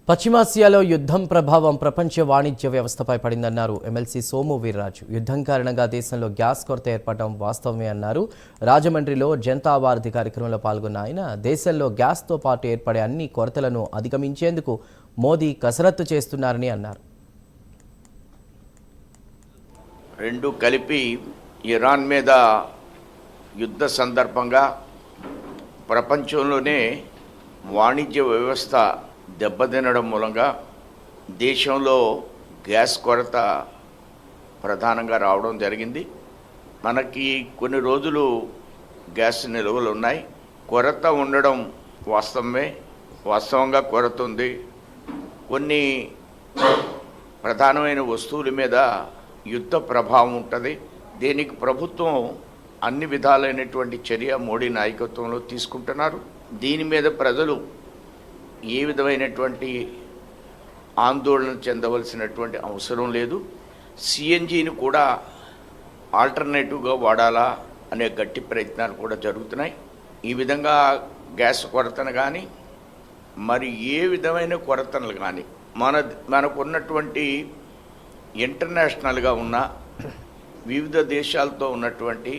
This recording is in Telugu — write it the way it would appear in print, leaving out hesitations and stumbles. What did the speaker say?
పశ్చిమాసియాలో యుద్ధం ప్రభావం ప్రపంచ వాణిజ్య వ్యవస్థపై పడిందన్నారు ఎమ్మెల్సీ సోము వీర్రాజు. యుద్ధం కారణంగా దేశంలో గ్యాస్ కొరత ఏర్పడడం వాస్తవమే అన్నారు. రాజమండ్రిలో జనతా వారధి కార్యక్రమంలో పాల్గొన్న ఆయన దేశంలో గ్యాస్తో పాటు ఏర్పడే అన్ని కొరతలను అధిగమించేందుకు మోదీ కసరత్తు చేస్తున్నారని అన్నారు. రెండు కలిపి ఇరాన్ మీద యుద్ధ సందర్భంగా ప్రపంచంలోనే వాణిజ్య వ్యవస్థ దెబ్బతినడం మూలంగా దేశంలో గ్యాస్ కొరత ప్రధానంగా రావడం జరిగింది. మనకి కొన్ని రోజులు గ్యాస్ నిల్వలు ఉన్నాయి. కొరత ఉండడం వాస్తవంగా కొరత ఉంది. కొన్ని ప్రధానమైన వస్తువుల మీద యుద్ధ ప్రభావం ఉంటుంది. దీనికి ప్రభుత్వం అన్ని విధాలైనటువంటి చర్య మోడీ నాయకత్వంలో తీసుకుంటున్నారు. దీని మీద ప్రజలు ఏ విధమైనటువంటి ఆందోళన చెందవలసినటువంటి అవసరం లేదు. సిఎన్జిని కూడా ఆల్టర్నేటివ్గా వాడాలా అనే గట్టి ప్రయత్నాలు కూడా జరుగుతున్నాయి. ఈ విధంగా గ్యాస్ కొరతను కానీ మరి ఏ విధమైన కొరతలు కానీ మనకున్నటువంటి ఇంటర్నేషనల్గా ఉన్న వివిధ దేశాలతో ఉన్నటువంటి